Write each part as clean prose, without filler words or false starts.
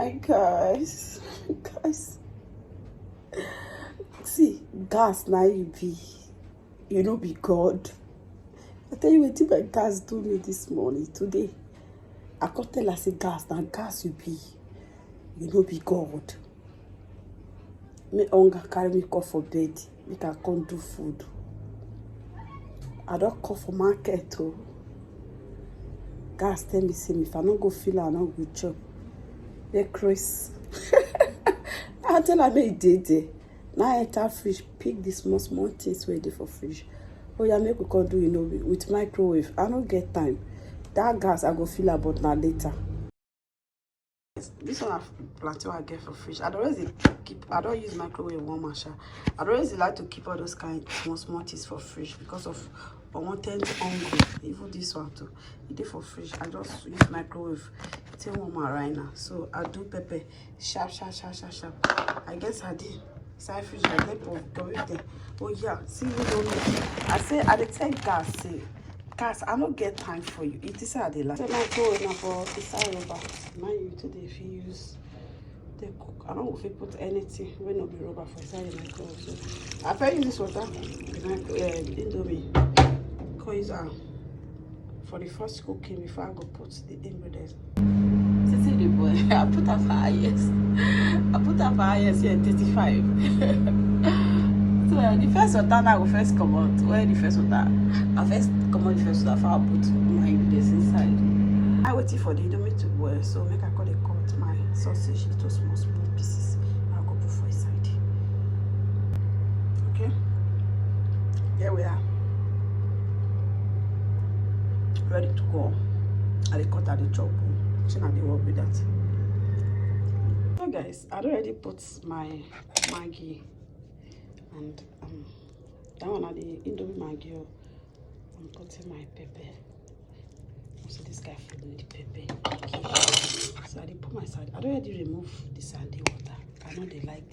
my guys. Guys. See, gas now you be. You know be God. I tell you what my gas do me this morning, today. I can't tell her say gas, now gas you be. You know be God. Me hunger carry me come for bed. Make I can't do food. I don't call for market too. Gas tell me say if I don't go feel I don't go chop. They Chris. I tell her me did. Now I enter fridge, pick the small things where they for fridge. Oh yeah, make we can do, you know, with microwave. I don't get time. That gas I go fill about now later. This one I plantain I get for fridge. I don't always keep. I don't use microwave one masha. I don't always like to keep all those kind small things for fridge because of unwanted hungry. Even this one too. It is for fridge. I just use microwave. It's warm right now. So I do pepper sharp. I guess I did. Side fridge I get go with them. Oh yeah, see you don't know. I say I dey take gas. Say gas, I don't get time for you. It is how they like. So microwave now for inside rubber. Now you today if you use the cook. I don't know if you put anything when no be rubber for inside the microwave. So I first use this water. Indomie. Cause for the first cooking before I go put the ingredients. See the boy. I put her for highest. I put her for highest here 35. So the first water now will first come out. Where the first water? I first come out the first water. I put my ingredients inside. I waiting for the indomie to boil. So make I cut my sausage into small pieces. I'll go put for inside. Okay. Here we are. Ready to go. I cut at the chop. I they work with that. So guys, I already put my Maggi and that one at the Indomie Maggi. I'm putting my pepper. So this guy feeling the pepper. Okay. So I put my side. I already remove the sandy water. I know they like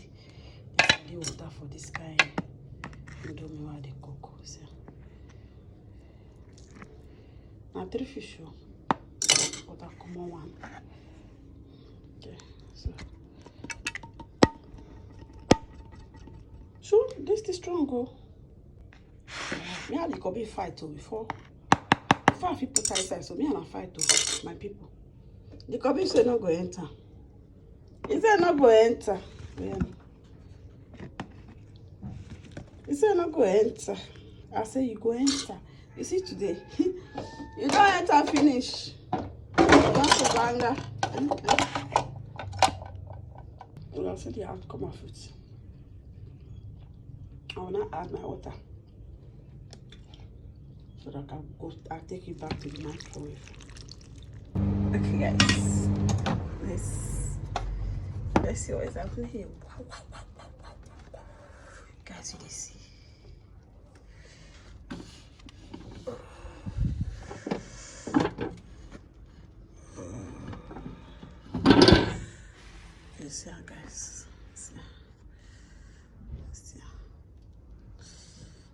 the sandy water for this guy. Indomie where they cook. So now 3 fish. But a common one. Okay, so this is strong. Me and the could be fight before I fit put inside. So me and I fight my people. The could say no go enter. He said no go enter. He said no go enter. I say you go enter. You see today, you don't enter finish. Banga. I'll see the outcome of it. I will not add my water so that I'll take it back to the microwave. Okay guys, let's see what is happening here. Guys, you see. Yeah, guys.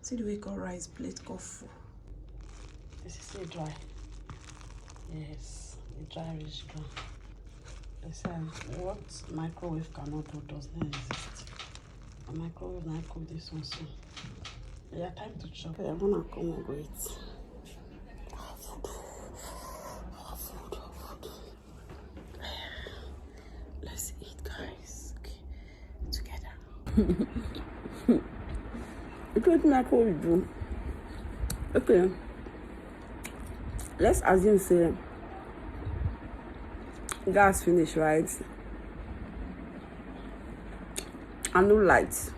See the way called rice plate go full. This is still dry. Yes, the dry is dry. They say what microwave cannot do does not exist. A microwave now cook this one soon. Yeah, time to chop. Okay, I'm gonna come over it. Food. Let's eat, guys. Okay, together. Look what microwave do. Okay, let's assume say gas finish, right? And no light.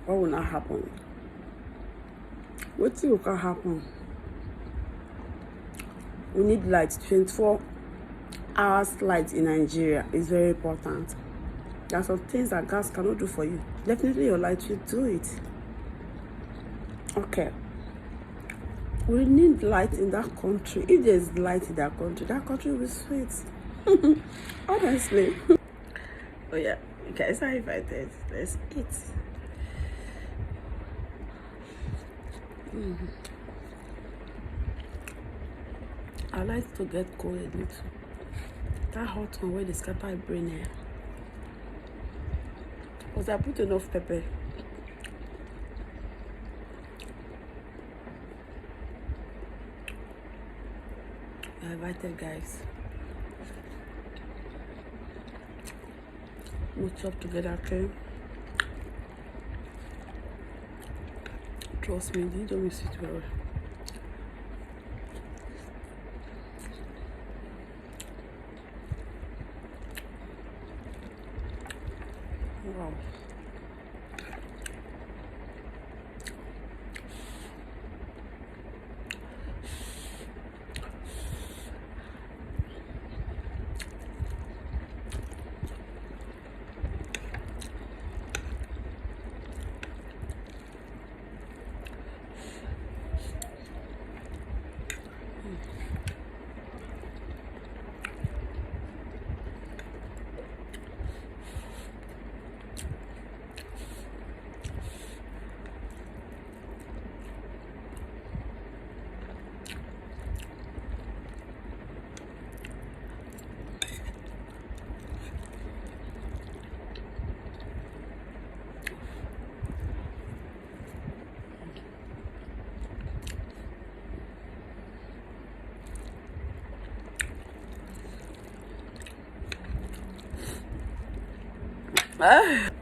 What will not happen? What will happen? We need light. 24 hours light in Nigeria is very important. There are some things that gas cannot do for you. Definitely your light will do it. Okay. We need light in that country. If there's light in that country will be sweet. Honestly. Oh yeah, you guys are invited. Let's eat. I like to get cold a little. That hot one where they scatter brain here. because I put enough pepper. You're invited, guys. We'll chop together, okay? Trust me, you don't miss it well. Wow.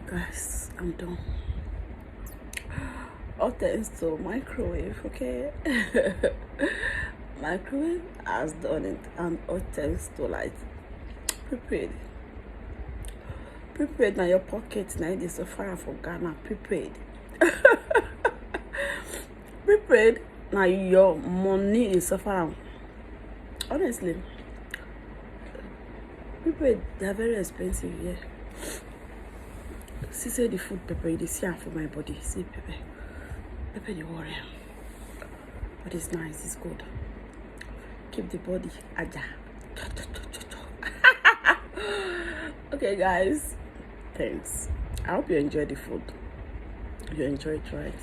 Guys, I'm done. All thanks to microwave, okay? Microwave has done it, and all thanks to like prepaid na your pocket na the suffer for Ghana. Prepaid prepaid na your money is suffer. Honestly, prepaid, they are very expensive here. See, say the food pepper, you see for my body. See pepper the warrior, but it's nice, it's good. Keep the body aja. Okay, guys, thanks. I hope you enjoyed the food. You enjoyed it, right?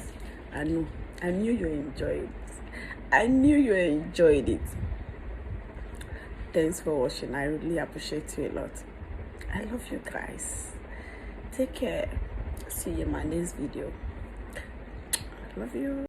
I knew you enjoyed it. I knew you enjoyed it. Thanks for watching. I really appreciate you a lot. I love you guys. Take care. See you in my next video. I love you.